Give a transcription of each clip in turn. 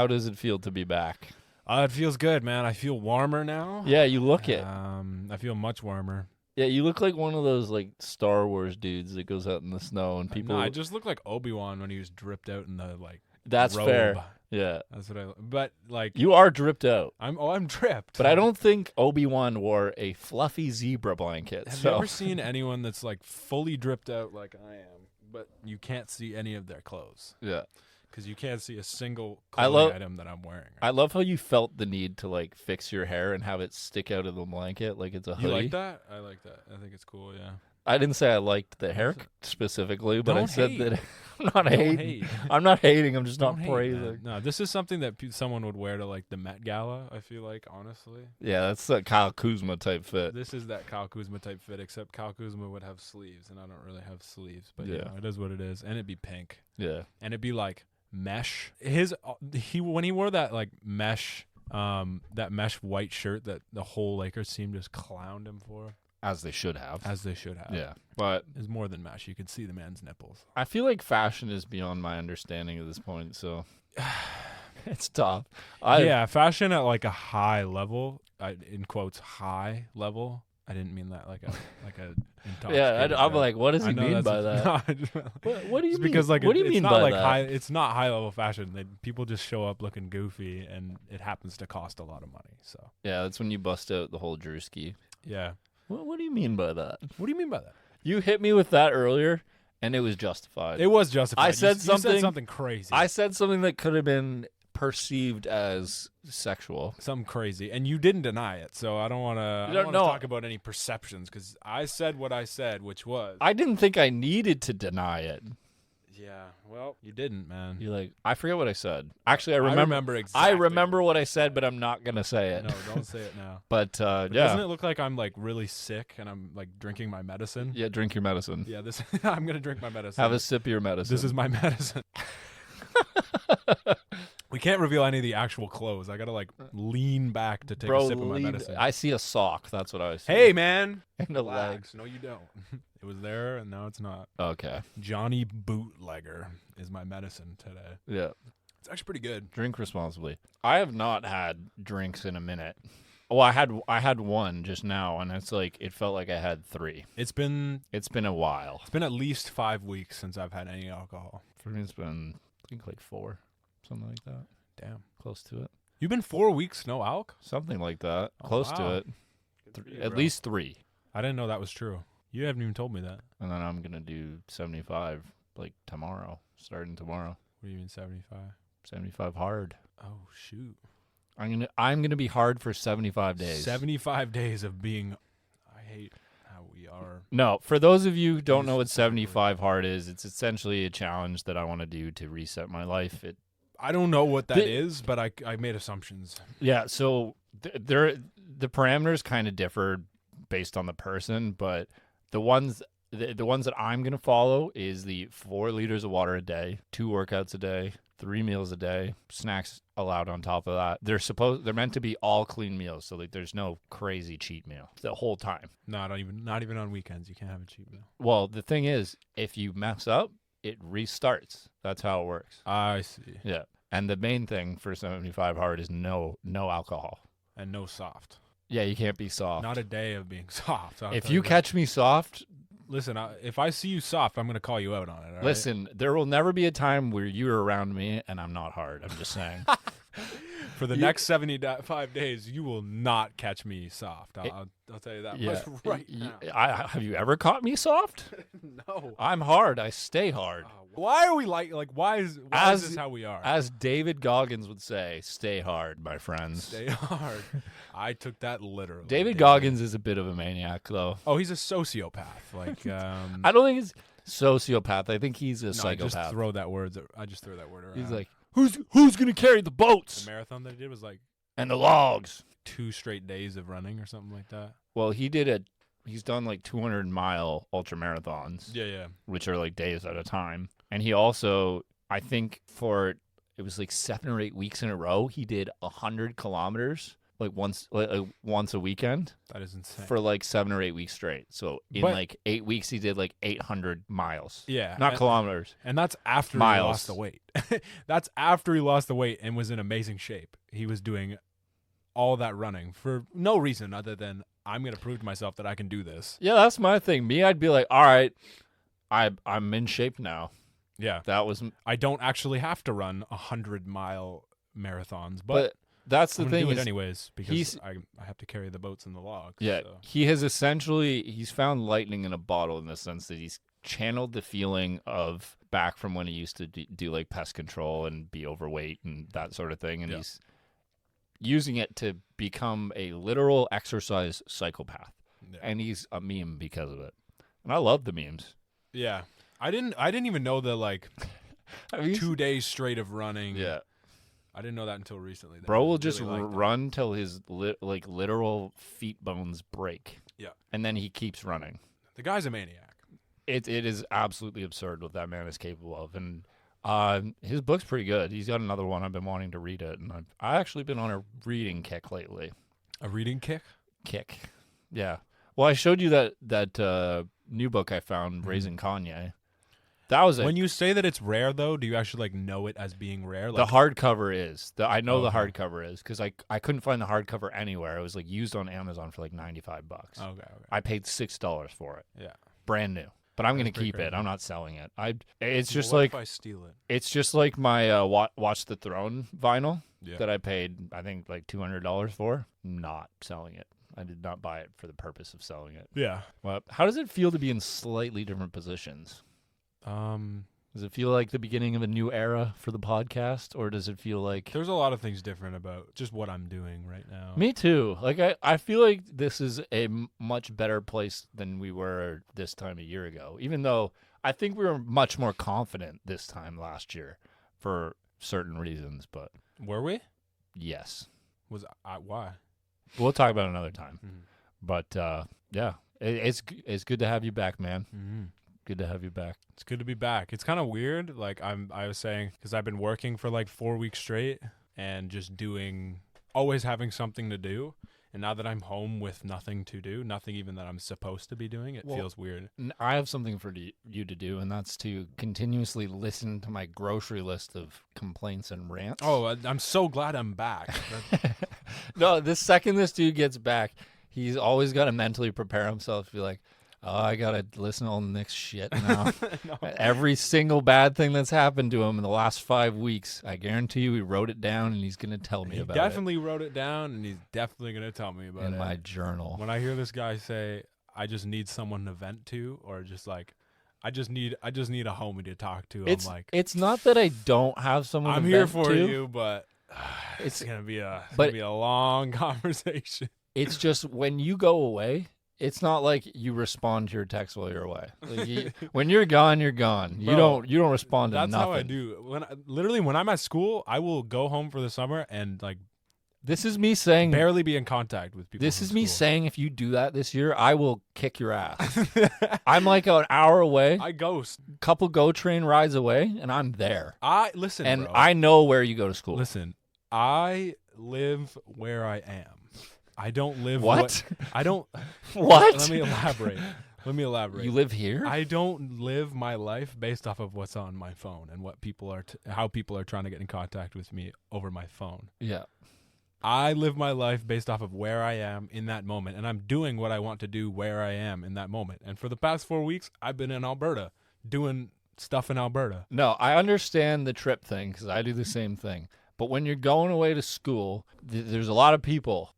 How does it feel to be back? It feels good, man. I feel warmer now. Yeah, you look it. I feel much warmer. Yeah, you look like one of those like Star Wars dudes that goes out in the snow and people. No, I just look like Obi-Wan when he was dripped out in the That's robe. fair. Yeah, That's what I. But like you are dripped out. I'm dripped. But I don't think Obi-Wan wore a fluffy zebra blanket. Have you ever seen anyone that's like fully dripped out like I am, but you can't see any of their clothes? Yeah. Because you can't see a single clothing item that I'm wearing. I love how you felt the need to like fix your hair and have it stick out of the blanket like it's a hoodie. You like that? I like that. I think it's cool, yeah. I didn't say I liked the hair specifically, but I said that I'm not Don't hating. hate. I'm not hating. I'm just Don't not hate, praising. man. No, this is something that someone would wear to like the Met Gala, I feel like, honestly. Yeah, that's a Kyle Kuzma type fit. This is that Kyle Kuzma type fit, except Kyle Kuzma would have sleeves, and I don't really have sleeves. But Yeah. you know, it is what it is. And it'd be pink. Yeah. And it'd be like mesh. When he wore that like mesh white shirt that the whole Lakers team just clowned him for. As they should have. Yeah. But it's more than mesh. You can see the man's nipples. I feel like fashion is beyond my understanding at this point, so it's tough. Fashion at like a high level, in quotes, high level. I didn't mean that like a yeah, I'm joke. like, what does he mean by that? What do you mean? Because like what do you it's mean not by like that? high. It's not high level fashion. People just show up looking goofy, and it happens to cost a lot of money. So yeah, that's when you bust out the whole Drewski. Yeah. What do you mean by that? What do you mean by that? You hit me with that earlier, and it was justified. It was justified. I said you said something crazy. I said something that could have been perceived as sexual. Something crazy, and you didn't deny it. So I don't want to talk about any perceptions because I said what I said, which was I didn't think I needed to deny it. Yeah, well, you didn't, man. You're like, I forget what I said. Actually, I remember exactly. I remember what I said, but I'm not gonna say it. No, don't say it now. But yeah, doesn't it look like I'm like really sick and I'm like drinking my medicine? Yeah, drink your medicine. Yeah, I'm gonna drink my medicine. Have a sip of your medicine. This is my medicine. We can't reveal any of the actual clothes. I gotta like lean back to take a sip of my medicine. I see a sock. That's what I see. Hey, man. And a leg. No, you don't. It was there, and now it's not. Okay. Johnny Bootlegger is my medicine today. Yeah. It's actually pretty good. Drink responsibly. I have not had drinks in a minute. Well, I had one just now, and it's like it felt like I had 3. It's been a while. It's been at least 5 weeks since I've had any alcohol. For me, it's been I think like 4, something like that. Damn, close to it. You've been 4 weeks no alc? Something like that. Oh, close wow. to it. At least 3. I didn't know that was true. You haven't even told me that. And then I'm gonna do 75 like tomorrow, starting tomorrow. What do you mean 75? 75 hard. Oh shoot! I'm gonna be hard for 75 days. 75 days of being. I hate how we are. No, for those of you who don't know what 75 hard is, it's essentially a challenge that I want to do to reset my life. I don't know what that is, but I made assumptions. Yeah, so the parameters kind of differ based on the person, but the ones that I'm going to follow is the 4 liters of water a day, 2 workouts a day, 3 meals a day, snacks allowed on top of that. They're meant to be all clean meals, so like there's no crazy cheat meal the whole time. Not even on weekends. You can't have a cheat meal. Well, the thing is, if you mess up, it restarts. That's how it works. I see. Yeah. And the main thing for 75 hard is no alcohol. And no soft. Yeah, you can't be soft. Not a day of being soft. If you catch me soft... Listen, if I see you soft, I'm going to call you out on it. All listen, right? There will never be a time where you're around me and I'm not hard. I'm just saying. For the next 75 days, you will not catch me soft. I'll tell you that much right now. Have you ever caught me soft? No. I'm hard. I stay hard. Why are we why is this how we are? As David Goggins would say, stay hard, my friends. Stay hard. I took that literally. David Goggins is a bit of a maniac, though. Oh, he's a sociopath. Like I don't think he's sociopath. I think he's a psychopath. I just throw that word around. He's like, who's gonna carry the boats? The marathon that he did was like and the logs. 2 straight days of running or something like that. Well, he's done like 200-mile ultra marathons. Yeah. Which are like days at a time. And he also, I think it was like 7 or 8 weeks in a row, he did 100 kilometers like once a weekend That is insane. for like 7 or 8 weeks straight. So in But- like 8 weeks, he did like 800 miles. Yeah. Not kilometers. And that's after he Miles. lost the weight. That's after he lost the weight and was in amazing shape. He was doing all that running for no reason other than I'm going to prove to myself that I can do this. Yeah, that's my thing. Me, I'd be like, all right, I'm in shape now. Yeah. That was, I don't actually have to run 100-mile marathons, but that's the I'm gonna thing do it is, anyways because he's- I have to carry the boats and the logs. yeah, so. he's found lightning in a bottle in the sense that he's channeled the feeling of back from when he used to do like pest control and be overweight and that sort of thing, and Yeah. he's using it to become a literal exercise psychopath, Yeah. and he's a meme because of it. And I love the memes. Yeah. I didn't even know the like I mean, 2 days straight of running. yeah, I didn't know that until recently. that bro I will really just liked it. run till his literal feet bones break. Yeah. And then he keeps running. The guy's a maniac. It is absolutely absurd what that man is capable of, and his book's pretty good. He's got another one. I've been wanting to read it, and I actually been on a reading kick lately. A reading kick? Kick, yeah. Well, I showed you that new book I found, Raising Kanye. That was When you say that it's rare though, do you actually like know it as being rare? Like, the hardcover is. I know the Okay. hardcover is because I couldn't find the hardcover anywhere. It was like used on Amazon for like $95. Okay. I paid $6 for it, Yeah. brand new. But I'm That's gonna pretty keep it. crazy. I'm not selling it. It's just Well, what like if I steal it? it's just like my Watch the Throne vinyl Yeah. that I paid I think like $200 for. Not selling it. I did not buy it for the purpose of selling it. Yeah. Well, how does it feel to be in slightly different positions? Does it feel like the beginning of a new era for the podcast, or does it feel like There's a lot of things different about just what I'm doing right now. me too? Like I feel like this is a much better place than we were this time a year ago. Even though I think we were much more confident this time last year for certain reasons, but Were we? yes, Was I why? we'll talk about it another time. Mhm. But yeah, it's good to have you back, man. Mm-hmm. Good to have you back. It's good to be back. It's kind of weird. Like I was saying, because I've been working for like 4 weeks straight and just always having something to do. And now that I'm home with nothing to do, nothing even that I'm supposed to be doing, it Well, feels weird. I have something for you to do, and that's to continuously listen to my grocery list of complaints and rants. Oh, I'm so glad I'm back. No, the second this dude gets back, he's always got to mentally prepare himself to be like, oh, I got to listen to all Nick's shit now. No. Every single bad thing that's happened to him in the last 5 weeks, I guarantee you he wrote it down, and he's going to tell me He about definitely wrote it down, and he's definitely going to tell me it about in it. my journal. When I hear this guy say, "I just need someone to vent to," or just like, "I just need a homie to talk to," It's I'm like, it's not that I don't have someone "I'm to here vent for to. you," but It's- it's gonna be a but- long conversation. It's just when you go away, it's not like you respond to your text while you're away. Like when you're gone, you're gone. Bro, You don't respond to That's nothing. how I do. When I'm at school, I will go home for the summer and like This is me saying. barely be in contact with people. This from is me school. saying if you do that this year, I will kick your ass. I'm like an hour away, I ghost. couple GO train rides away, and I'm there. Listen, And bro. I know where you go to school. Listen, I live where I am. I don't live What? I don't. What? Let me elaborate. You live here? I don't live my life based off of what's on my phone and what people are, how people are trying to get in contact with me over my phone. Yeah. I live my life based off of where I am in that moment, and I'm doing what I want to do where I am in that moment. And for the past 4 weeks, I've been in Alberta doing stuff in Alberta. No, I understand the trip thing because I do the same thing. But when you're going away to school, there's a lot of people.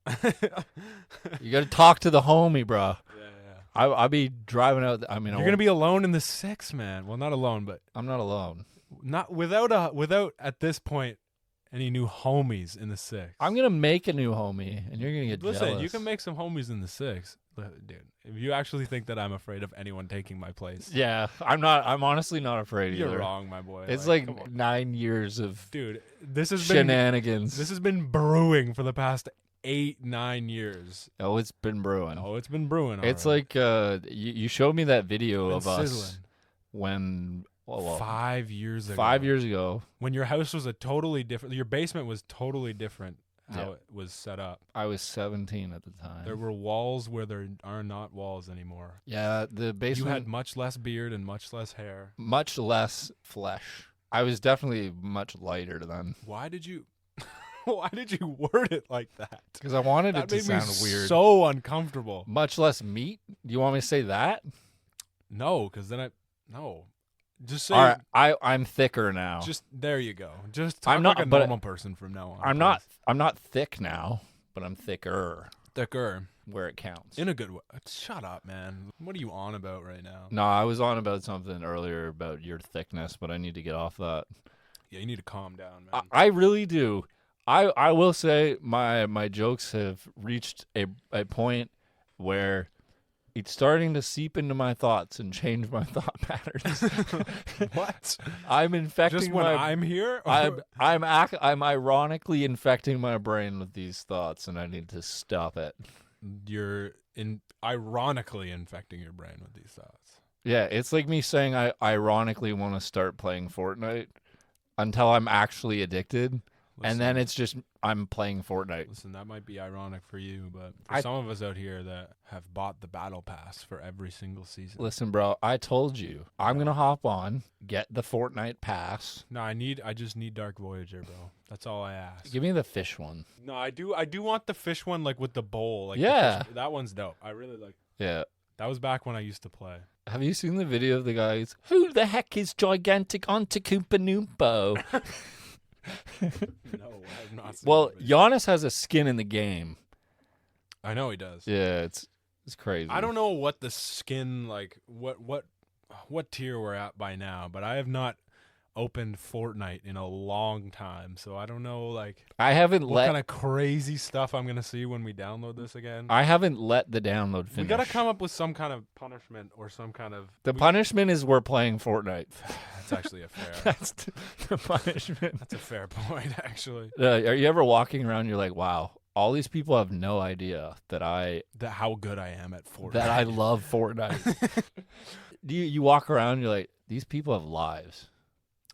You got to talk to the homie, bro. Yeah. I'll be driving out. I mean, You're gonna be alone in the 6, man. Well, not alone, but I'm not alone. not without at this point any new homies in the 6. I'm gonna make a new homie, and you're gonna get Listen, jealous. you can make some homies in the 6, dude. If you actually think that I'm afraid of anyone taking my place, Yeah, I'm not. I'm honestly not afraid you're either. wrong, my boy. It's come like on. 9 years of Dude, this has been shenanigans. this has been brewing for the past 8-9 years. Oh, it's been brewing. Oh, it's been brewing. It's already. like you showed me that video Been of us sizzling. when 5 years ago. 5 years ago. When your house was a totally different, your basement was totally different how it was set up. I was 17 at the time. There were walls where there are not walls anymore. Yeah, the basement. You had much less beard and much less hair. Much less flesh. I was definitely much lighter then. Why did you word it like that? Because I wanted That it to made me sound weird. so uncomfortable. Much less meat? Do you want me to say that? No, because then just say. All right, I'm thicker now. Just there you go. Just talk I'm not like a normal person from now on. I'm not thick now, but I'm thicker thicker where it counts. in a good way. Shut up, man. What are you on about right now? No, I was on about something earlier about your thickness, but I need to get off that. Yeah, you need to calm down, man. I really do. I will say my jokes have reached a point where it's starting to seep into my thoughts and change my thought patterns. What? I'm infecting Just when I'm here? I'm ironically infecting my brain with these thoughts, and I need to stop it. You're ironically infecting your brain with these thoughts. Yeah, it's like me saying I ironically want to start playing Fortnite until I'm actually addicted. And then it's just I'm playing Fortnite. Listen, that might be ironic for you, but for some of us out here that have bought the battle pass for every single season. Listen, bro, I told you. I'm going to hop on, get the Fortnite pass. No, I just need Dark Voyager, bro. That's all I ask. Give me the fish one. No, I do want the fish one, like with the bowl. Like yeah. That one's dope. I really like. Yeah. That was back when I used to play. Have you seen the video of the guys? Who the heck is gigantic Antetokounmpo Noompo? No, I have not seen Well, that video. Giannis has a skin in the game. I know he does. Yeah, it's crazy. I don't know what the skin, like what tier we're at by now, but I have not opened Fortnite in a long time, so I don't know like I haven't what let kind of crazy stuff I'm gonna see when we download this again. I haven't let the download finish. We gotta come up with some kind of punishment or some kind of. Punishment is we're playing Fortnite. That's actually a fair. That's the punishment. That's a fair point, actually. Are you ever walking around? You're like, wow, all these people have no idea that How good I am at Fortnite. that I love Fortnite. You walk around? You're like, these people have lives.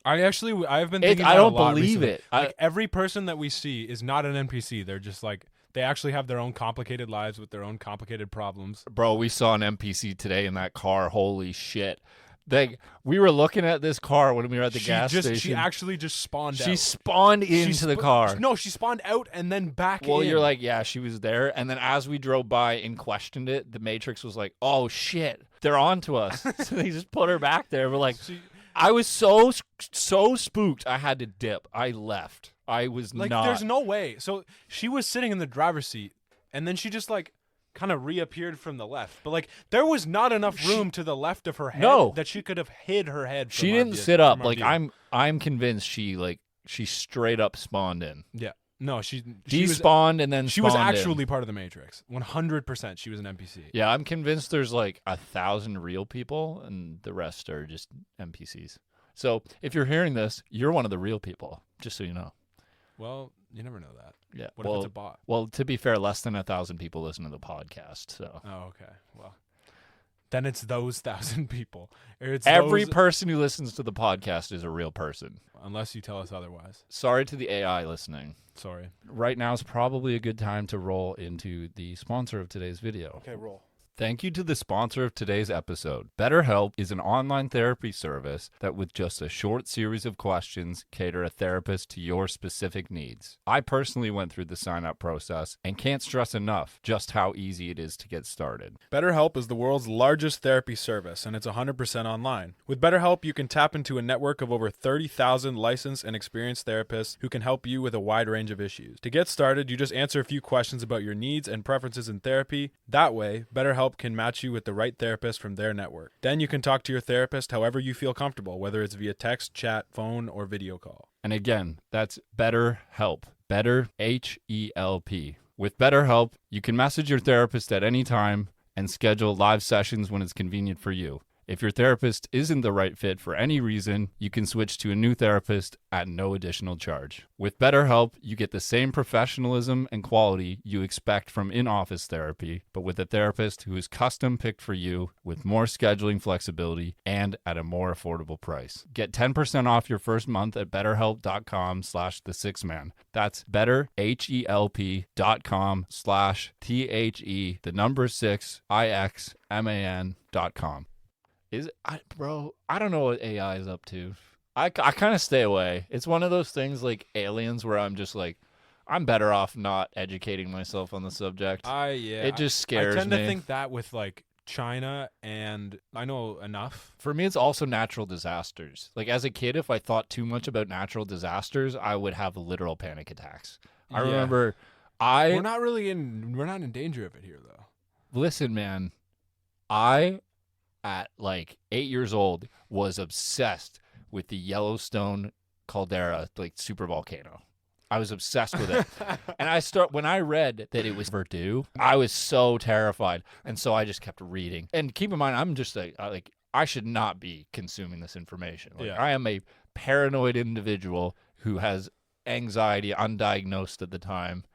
I've been thinking. I about don't a lot believe recently. it. Like every person that we see is not an NPC. They're just like they actually have their own complicated lives with their own complicated problems. Bro, we saw an NPC today in that car. Holy shit. We were looking at this car when we were at the gas station. She actually just spawned out. She spawned into the car. No, she spawned out and then back in. Well, you're like, yeah, she was there. And then as we drove by and questioned it, the Matrix was like, oh, shit, they're on to us. So they just put her back there. We're like, I was so spooked. I had to dip. I left. I was like, not. There's no way. So she was sitting in the driver's seat, and then she just like kind of reappeared from the left. But like, there was not enough room to the left of her head that she could have hid her head. She didn't sit up. Like I'm convinced she straight up spawned in. Yeah. No, she despawned and then she was spawned actually in. part of the Matrix. 100%, she was an NPC. Yeah, I'm convinced there's like 1,000 real people and the rest are just NPCs. So if you're hearing this, you're one of the real people. Just so you know. Well, you never know that. Yeah. What if it's a bot? Well, to be fair, less than 1,000 people listen to the podcast. So. Oh, okay. Well, then it's those 1,000 people. It's every person who listens to the podcast is a real person. Unless you tell us otherwise. Sorry to the AI listening. Sorry. Right now is probably a good time to roll into the sponsor of today's video. Okay, roll. Thank you to the sponsor of today's episode. BetterHelp is an online therapy service that with just a short series of questions cater a therapist to your specific needs. I personally went through the sign-up process and can't stress enough just how easy it is to get started. BetterHelp is the world's largest therapy service, and it's 100% online. With BetterHelp, you can tap into a network of over 30,000 licensed and experienced therapists who can help you with a wide range of issues. To get started, you just answer a few questions about your needs and preferences in therapy. That way, BetterHelp can match you with the right therapist from their network. Then you can talk to your therapist however you feel comfortable, whether it's via text, chat, phone, or video call. And again, that's BetterHelp. Better H-E-L-P. With BetterHelp, you can message your therapist at any time and schedule live sessions when it's convenient for you. If your therapist isn't the right fit for any reason, you can switch to a new therapist at no additional charge. With BetterHelp, you get the same professionalism and quality you expect from in-office therapy, but with a therapist who is custom picked for you with more scheduling flexibility and at a more affordable price. Get 10% off your first month at betterhelp.com/the6man. That's betterhelp.com/THE6IXMAN.com. I don't know what AI is up to. I kind of stay away. It's one of those things like Aliens where I'm just like, I'm better off not educating myself on the subject. It just scares me. I tend to think that with like China, and I know enough. For me, it's also natural disasters. Like as a kid, if I thought too much about natural disasters, I would have literal panic attacks. I remember we're not in danger of it here though. Listen, man, at like 8 years old was obsessed with the Yellowstone caldera, like super volcano. I was obsessed with it. And when I read that it was Purdue, I was so terrified. And so I just kept reading. And keep in mind, I'm just like I should not be consuming this information. Like, I am a paranoid individual who has anxiety undiagnosed at the time.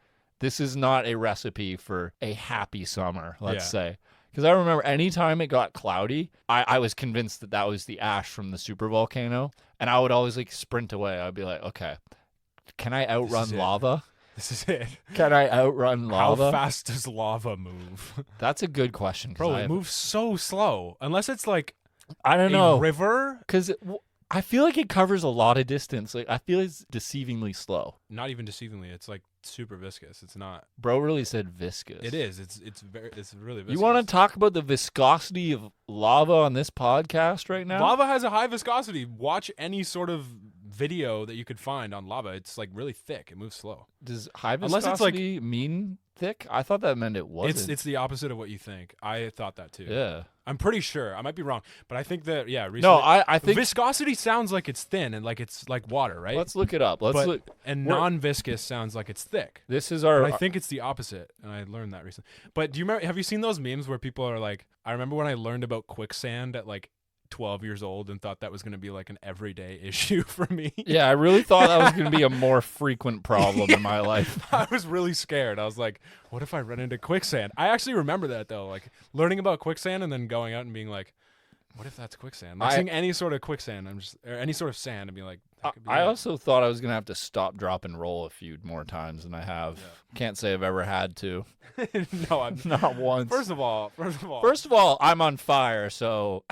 This is not a recipe for a happy summer, let's say. Because I remember anytime it got cloudy, I was convinced that was the ash from the supervolcano. And I would always like sprint away. I'd be like, okay, can I outrun lava? This is it. Can I outrun lava? How fast does lava move? That's a good question. Bro, it moves so slow. Unless it's like I don't know. River? Because I feel like it covers a lot of distance. Like I feel it's deceivingly slow. Not even deceivingly. It's like super viscous. It's not. Bro really said viscous. It is. It's really viscous. You want to talk about the viscosity of lava on this podcast right now? Lava has a high viscosity. Watch any sort of video that you could find on lava. It's like really thick. It moves slow. Does high viscosity mean thick? I thought that meant it wasn't. It's the opposite of what you think. I thought that too. Yeah. I'm pretty sure. I might be wrong, but I think that recently, no, I think viscosity sounds like it's thin and like it's like water, right? Let's look it up. And non-viscous sounds like it's thick. This is our. But I think it's the opposite, and I learned that recently. But do you remember? Have you seen those memes where people are like, I remember when I learned about quicksand at like 12 years old and thought that was going to be like an everyday issue for me. Yeah, I really thought that was going to be a more frequent problem in my life. I was really scared. I was like, what if I run into quicksand? I actually remember that though, like learning about quicksand and then going out and being like, what if that's quicksand? Like seeing any sort of quicksand, or any sort of sand, and be like, I also thought I was going to have to stop, drop, and roll a few more times than I have. Yeah. Can't say I've ever had to. No, I'm not once. First of all, I'm on fire, so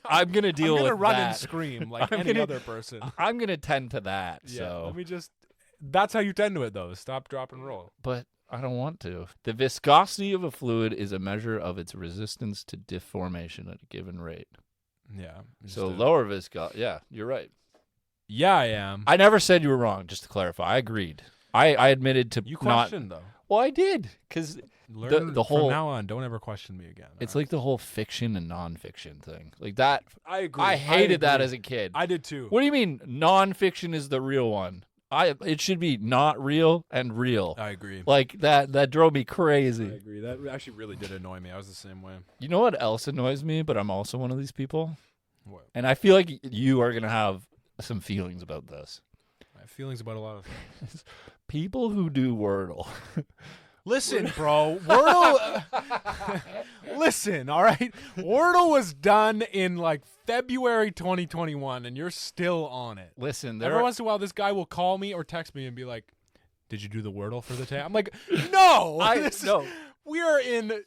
I'm going to deal with that. I'm going to run and scream like any other person. I'm going to tend to that. Yeah, so that's how you tend to it, though. Stop, drop, and roll. But I don't want to. The viscosity of a fluid is a measure of its resistance to deformation at a given rate. Yeah. So lower viscosity. Yeah, you're right. Yeah, I am. I never said you were wrong, just to clarify. I agreed. I admitted to you questioned, though. Well, I did, because the whole... From now on, don't ever question me again. It's like the whole fiction and nonfiction thing. Like that... I agree. I hated that as a kid. I did, too. What do you mean nonfiction is the real one? It should be not real and real. I agree. Like, that drove me crazy. I agree. That actually really did annoy me. I was the same way. You know what else annoys me, but I'm also one of these people? What? And I feel like you are going to have some feelings about this. I have feelings about a lot of things. People who do Wordle. Listen, bro. Wordle. Listen, all right? Wordle was done in like February 2021, and you're still on it. Listen, every once in a while, this guy will call me or text me and be like, "Did you do the Wordle for the day?" I'm like, "No, no. We are in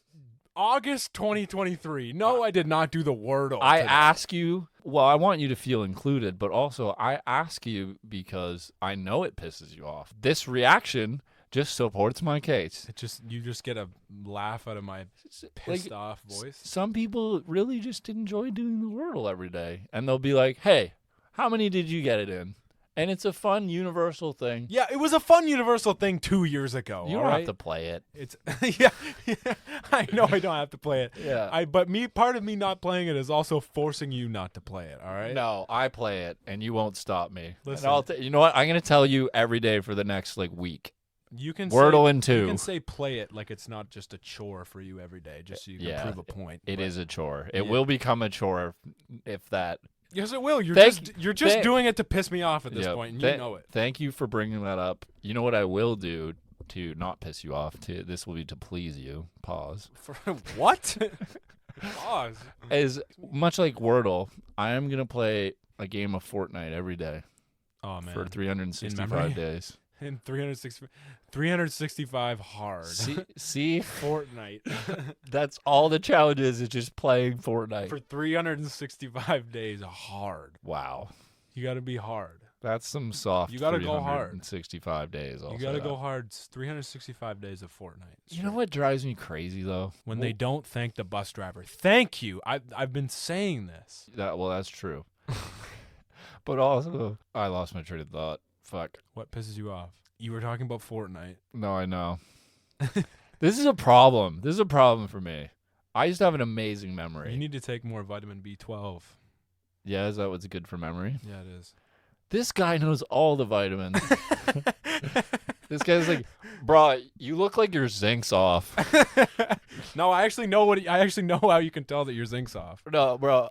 August 2023. No, I did not do the Wordle. I ask you. Well, I want you to feel included, but also I ask you because I know it pisses you off. This reaction just supports my case. You just get a laugh out of my pissed off voice. Some people really just enjoy doing the Wordle every day, and they'll be like, "Hey, how many did you get it in?" And it's a fun universal thing. Yeah, it was a fun universal thing 2 years ago. You don't have to play it. It's yeah, I know I don't have to play it. Yeah. But part of me not playing it is also forcing you not to play it. All right. No, I play it, and you won't stop me. Listen, you know what? I'm gonna tell you every day for the next week. You can Wordle say, in 2. You can say play it like it's not just a chore for you every day, just so you can prove a point. It but- is a chore. It Yeah. will become a chore if that. Yes, it will. You're Thank- just thank- doing it to piss me off at this Yeah, point, and you know it. Thank you for bringing that up. You know what I will do to not piss you off? This will be to please you. Pause. For what? Pause. Is much like Wordle, I am gonna play a game of Fortnite every day Oh man. for 365 memory? days. In 365 hard. See, Fortnite. that's all the challenge is just playing Fortnite. For 365 days hard. Wow, You got to be hard. that's some soft. You gotta go hard. 365 days. I'll You say got to that. go hard. 365 days of Fortnite. You know what drives me crazy though? When they don't thank the bus driver. Thank you. I've been saying this. That's true. But also, I lost my train of thought. Fuck. What pisses you off? You were talking about Fortnite. No, I know. This is a problem. This is a problem for me. I used to have an amazing memory. You need to take more vitamin B12. Yeah, is that what's good for memory? Yeah, it is. This guy knows all the vitamins. This guy's like, bro, you look like your zinc's off. No, I actually know how you can tell that your zinc's off. No, bro.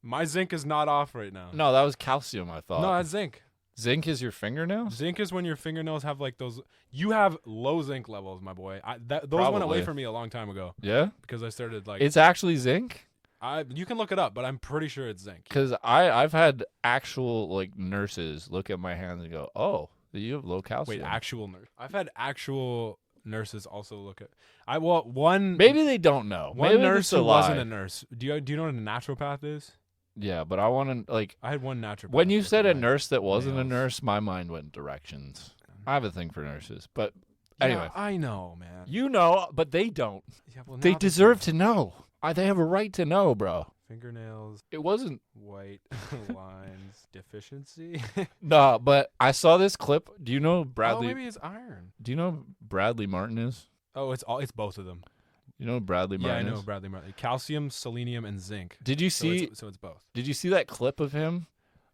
My zinc is not off right now. No, that was calcium, I thought. No, that's zinc. Zinc is your fingernails? Zinc is when your fingernails have like those. You have low zinc levels, my boy. Those went away Probably. from me a long time ago Yeah? because I started like. It's actually zinc? You can look it up, but I'm pretty sure it's zinc. Because I've had actual like nurses look at my hands and go, oh, you have low calcium. Wait, actual nurse. I've had actual nurses also look at. One. Maybe they don't know. One Maybe nurse it's a who lie. wasn't a nurse. Do you know what a naturopath is? Yeah, but I want to, like, I had one naturopath. when you look said at a my nurse that wasn't a nails. nurse, my mind went directions. I have a thing for nurses. But anyway, Yeah, I know, man. you know, but they don't. Yeah, well, They now deserve to know. They have a right to know, bro. fingernails, It wasn't. white lines, deficiency. No, but I saw this clip. Do you know Oh, Bradley? maybe it's iron. Do you know who Bradley Martin is? Oh, it's both of them. You know who Bradley Yeah, I Martin know is? Bradley Martin. Calcium, selenium, and zinc. Did you So see? it's both. Did you see that clip of him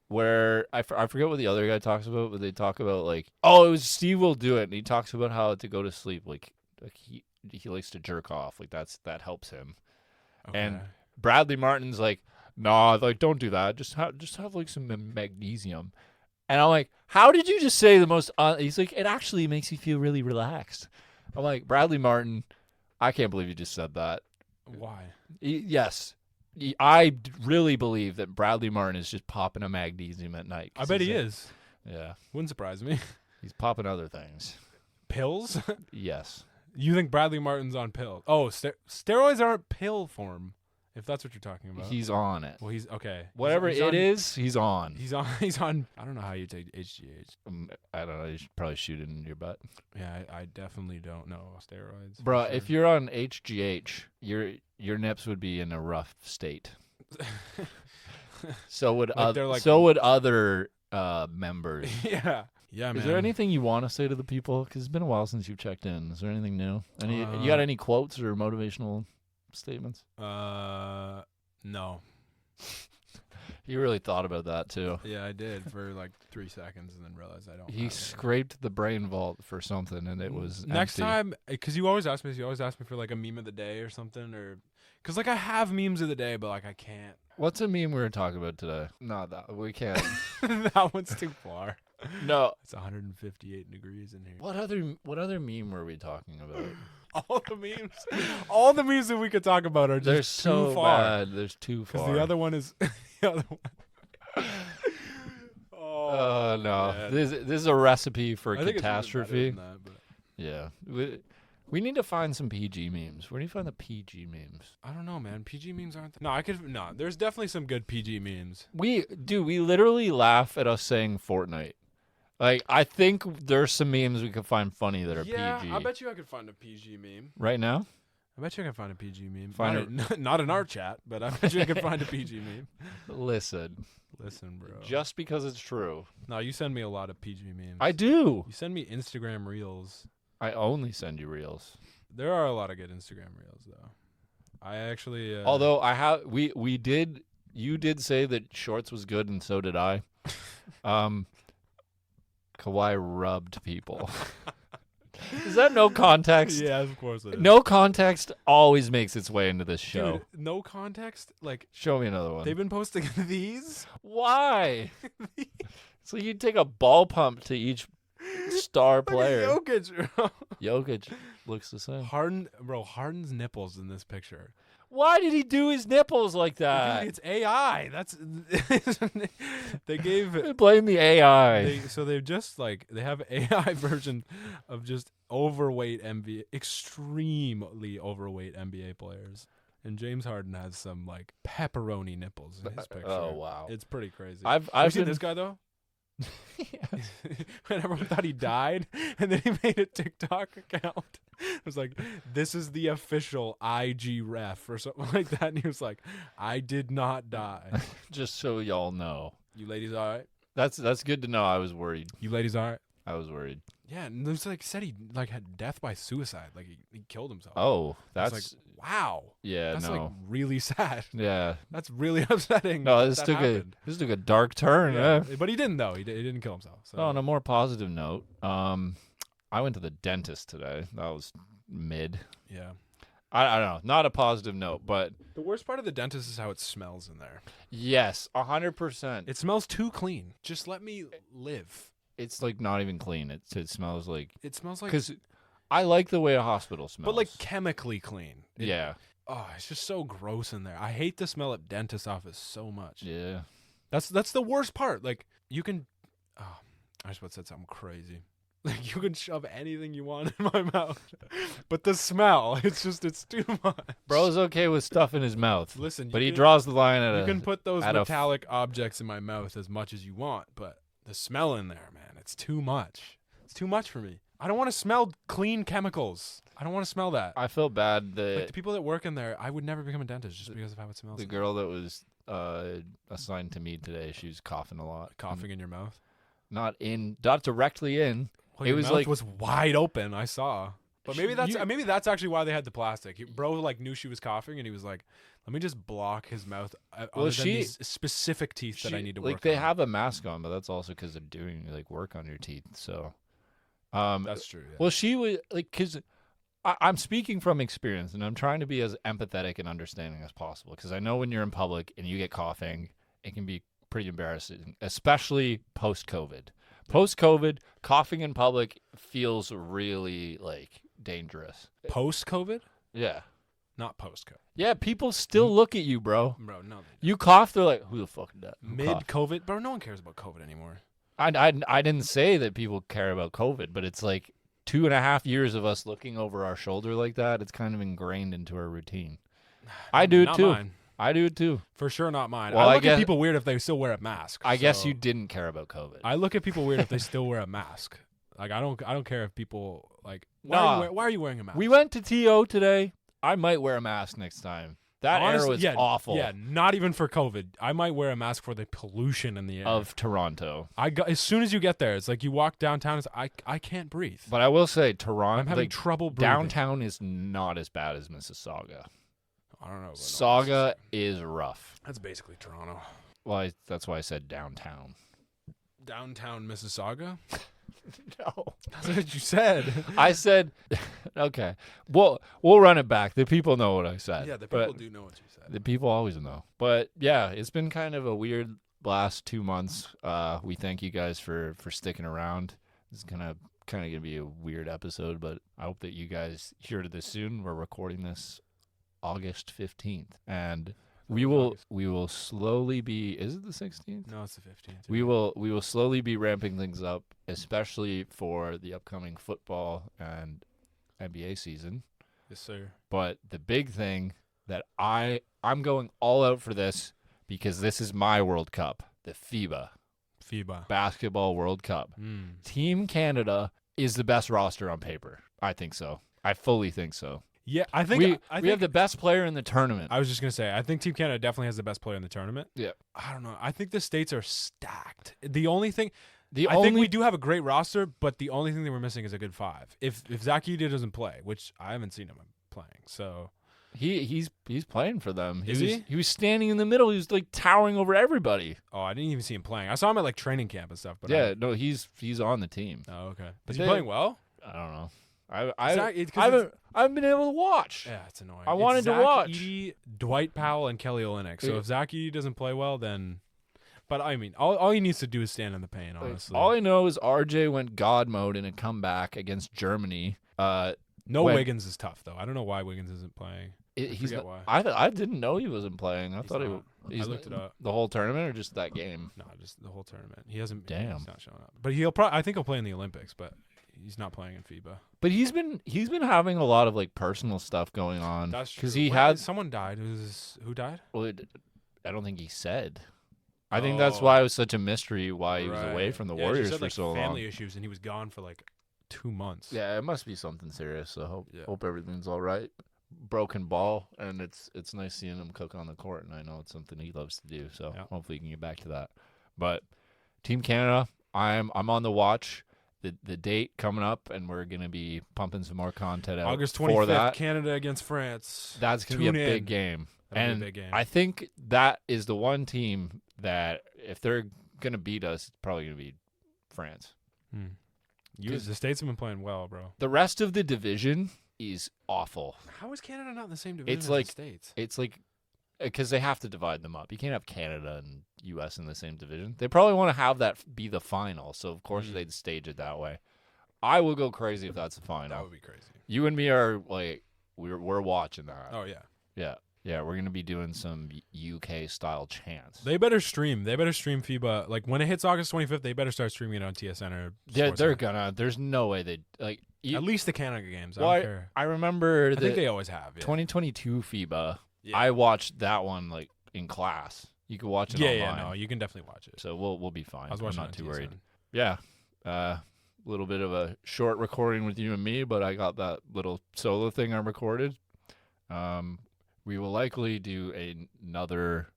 where I forget what the other guy talks about, but they talk about like, oh, it was Steve will do it, and he talks about how to go to sleep, like he likes to jerk off, like that helps him. Okay. And Bradley Martin's like, nah, like don't do that, just have like some magnesium. And I'm like, how did you just say the most? He's like, it actually makes you feel really relaxed. I'm like, Bradley Martin, I can't believe you just said that. Why? Yes. I really believe that Bradley Martin is just popping a magnesium at night. I bet he is. Yeah. Wouldn't surprise me. He's popping other things. Pills? Yes. You think Bradley Martin's on pills? Oh, steroids aren't pill form. If that's what you're talking about. He's on it. Well, he's okay. Whatever he's it on, is, he's on. He's on. He's on. I don't know how you take HGH. I don't know. You should probably shoot it in your butt. Yeah, I definitely don't know steroids. Bro, if you're on HGH, your nips would be in a rough state. So would Like they're like- would other members. yeah, man. Is there anything you want to say to the people? Because it's been a while since you've checked in. Is there anything new? You got any quotes or motivational statements? No. You really thought about that too. Yeah, I did for like 3 seconds and then realized I don't. He have it. scraped the brain vault for something, and it was Next empty. time, because you always ask me for like a meme of the day or something, or because like I have memes of the day, but like I can't. What's a meme we were talking about today? No, that we can't. That one's too far. No. It's 158 degrees in here. What other meme were we talking about? All the memes that we could talk about are They're just so too far. bad. There's too far. Because the other one is the other one. Oh no! man. This is a recipe for I think it's even better catastrophe. than that, but Yeah, we need to find some PG memes. Where do you find the PG memes? I don't know, man. PG memes aren't. No. There's definitely some good PG memes. We literally laugh at us saying Fortnite. Like I think there's some memes we could find funny that are Yeah, PG. I bet you I could find a PG meme. Right now. I bet you I could find a PG meme. Find Not in our chat, but I bet you I could find a PG meme. Listen, Listen, bro. just because it's true. No, you send me a lot of PG memes. I do. You send me Instagram reels. I only send you reels. There are a lot of good Instagram reels, though. I actually. Although you did say that shorts was good, and so did I. Kawhi rubbed people. Is that no context? Yeah, of course it is. No context always makes its way into this show. Dude, no context. Like, Show me another one. they've been posting these. Why? So you take a ball pump to each star player. Look at Jokic. Jokic looks the same. Harden's nipples in this picture. Why did he do his nipples like that? Dude, it's AI. That's they gave. Blame the AI. They've just they have AI version of just overweight extremely overweight NBA players. And James Harden has some pepperoni nipples in his picture. Oh wow, It's pretty crazy. I've Have you seen been this guy though? When everyone thought he died, and then he made a TikTok account. It was like, "This is the official IG ref" or something like that, and he was like, "I did not die." just so y'all know. You ladies all right? That's good to know. I was worried. You ladies all right? I was worried. Yeah, and it was said he had death by suicide, he killed himself. Oh, It's that's wow. yeah, That's no, really sad. yeah. That's really upsetting. No, that happened. this took a dark turn. Yeah. But he didn't though. He didn't kill himself. So. On a more positive note, I went to the dentist today. That was mid. Yeah. I don't know, not a positive note, but The worst part of the dentist is how it smells in there. yes, 100%. It smells too clean. Just let me live. It's not even clean. It smells like It smells like, because I like the way a hospital smells. but chemically clean. yeah, Oh, it's just so gross in there. I hate the smell at dentist office so much. yeah. That's the worst part. You can. Oh, I just about said something crazy. You can shove anything you want in my mouth, but the smell, it's too much. Bro's okay with stuff in his mouth. Listen, but you he can- draws the line at You can put those at a f- metallic objects in my mouth as much as you want, but the smell in there, man, it's too much. It's too much for me. I don't want to smell clean chemicals. I don't want to smell that. I feel bad. The people that work in there, I would never become a dentist just because of how it smells. The girl that was assigned to me today, she was coughing a lot. Coughing in your mouth. Not directly in. Well, It your was mouth like- was wide open. I saw. But maybe You- maybe that's actually why they had the plastic. Bro knew she was coughing, and he was like, "Let me just block his mouth." Well, Other than she- these specific teeth that I need to work they on. have a mask on, but that's also because they're doing work on your teeth. So, That's true. Yeah. well, she was because I'm speaking from experience, and I'm trying to be as empathetic and understanding as possible. Because I know when you're in public and you get coughing, it can be pretty embarrassing, especially post-COVID. Post-COVID, coughing in public feels really dangerous. Post-COVID, Yeah, not post-COVID. yeah. People still look at you, bro. Bro, no. You cough, they're like, "Who the fuck did that?" Who coughed?" Mid-COVID, bro, no one cares about COVID anymore. I didn't say that people care about COVID, but it's 2.5 years of us looking over our shoulder like that. It's kind of ingrained into our routine. I do it Not too. mine. I do it too. For sure, not mine. Well, I I look at guess- people weird if they still wear a mask. I guess so- you didn't care about COVID. I look at people weird if they still wear a mask. I don't care if people why, Nah. why are you wearing a mask? We went to TO today. I might wear a mask next time. That Honestly, air was yeah, awful Yeah, not even for COVID. I might wear a mask for the pollution in the air. of Toronto. As soon as you get there, it's you walk downtown. It's I can't breathe. But I will say I'm Toronto, having trouble breathing. downtown is not as bad as Mississauga. I don't know. but no, Sauga is rough. that's basically Toronto. Well, that's why I said downtown. Downtown Mississauga. No. That's what you said. I said, okay. We'll run it back. The people know what I said. Yeah, the but people do know what you said. The people always know. But yeah, it's been kind of a weird last 2 months. We thank you guys for sticking around. It's kind of gonna be a weird episode, but I hope that you guys hear this soon. We're recording this August 15th, and we will slowly be. Is it the 16th? No, it's the 15th. We will slowly be ramping things up, especially for the upcoming football and NBA season. Yes, sir. But the big thing that I'm going all out for this because this is my World Cup, the FIBA. Basketball World Cup. Team Canada is the best roster on paper. I think so. I fully think so. Yeah, I think We have the best player in the tournament. I was just gonna say, I think Team Canada definitely has the best player in the tournament. Yeah. I don't know. I think the states are stacked. The only thing, The I only think we do have a great roster, but the only thing that we're missing is a good five. If Zach Edey doesn't play, which I haven't seen him playing, so he's playing for them. Is he? He was standing in the middle. He was towering over everybody. I didn't even see him playing. I saw him at training camp and stuff. But Yeah, no, he's on the team. Oh, okay. But Is he they- playing well? I don't know. I haven't been able to watch. Yeah, it's annoying. I It's wanted to Zach watch. Edey, Dwight Powell, and Kelly Olynyk. So Yeah. if Zach Edey doesn't play well, then. But I mean, all he needs to do is stand in the paint. Honestly, All I know is RJ went God mode in a comeback against Germany. no when- Wiggins is tough though. I don't know why Wiggins isn't playing. He's forget not, why. I didn't know he wasn't playing. I He's thought not. he. I looked it up. The whole tournament or just that game? No, just the whole tournament. He hasn't. Damn. He's not showing up. But he'll probably. I think he'll play in the Olympics, but he's not playing in FIBA. But he's been having a lot of like personal stuff going on. That's true. Because he Wait, had. someone died. Who died? Well, I don't think he said. I think that's why it was such a mystery why he was away Right. from the Yeah, he Warriors said, for like, so long. family issues, and he was gone for like 2 months. Yeah, it must be something serious. So Yeah. hope everything's all right. Broken ball, and it's nice seeing him cook on the court, and I know it's something he loves to do. So Yeah. hopefully he can get back to that. But Team Canada, I'm on the watch. The date coming up, and we're gonna be pumping some more content out August for 25th, that. Canada against France. That's gonna be a Tune in. big game. That'll And be a big game. I think that is the one team that if they're gonna beat us, it's probably gonna be France. The States have been playing well, bro. The rest of the division is awful. How is Canada not in the same division It's as like the States? It's like because they have to divide them up. You can't have Canada and U.S. in the same division. They probably want to have that be the final, so of course they'd stage it that way. I will go crazy if that's the final. That would be crazy. You and me are like we're watching that. Oh yeah. Yeah, we're gonna be doing some UK style chants. They better stream. They better stream FIBA. Like when it hits August 25th, they better start streaming it on TSN or. Yeah, Sportsnet. they're gonna. There's no way they like. At least the Canada games. Well, I don't care. I remember I the think they always have. Yeah. 2022 FIBA. Yeah. I watched that one like in class. You could watch it Yeah, online. yeah, no, you can definitely watch it. So we'll be fine. I was I'm watching not it too on worried. TSN. Yeah. A little bit of a short recording with you and me, but I got that little solo thing I recorded. We will likely do another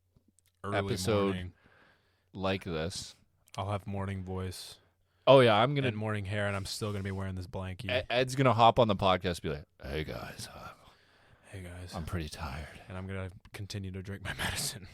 Early episode morning. like this. I'll have morning voice Oh yeah, I'm gonna. and morning hair, and I'm still gonna be wearing this blankie. Ed's gonna hop on the podcast, and be like, "Hey guys, Hey guys, I'm pretty tired." and I'm gonna continue to drink my medicine.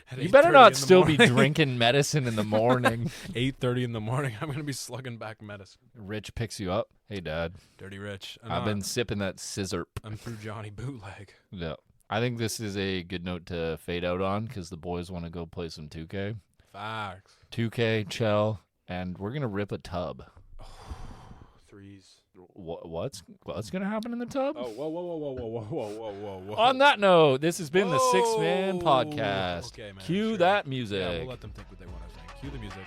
At You better 8:30 not in the still be morning. drinking medicine in the morning. 8:30 in the morning. I'm gonna be slugging back medicine. Rich picks you up. Hey, Dad. Dirty Rich. I've been sipping that scissor. I'm through Johnny Bootleg. Yeah. I think this is a good note to fade out on because the boys want to go play some 2K. Facts. 2K, Chell, and we're going to rip a tub. Threes. What's going to happen in the tub? Oh, whoa, whoa, whoa, whoa, whoa, whoa, whoa, whoa, whoa. On that note, this has been the Six Man Whoa. Podcast. Okay, man, Cue sure. that Yeah, music. we'll let them think what they want to think. Cue the music.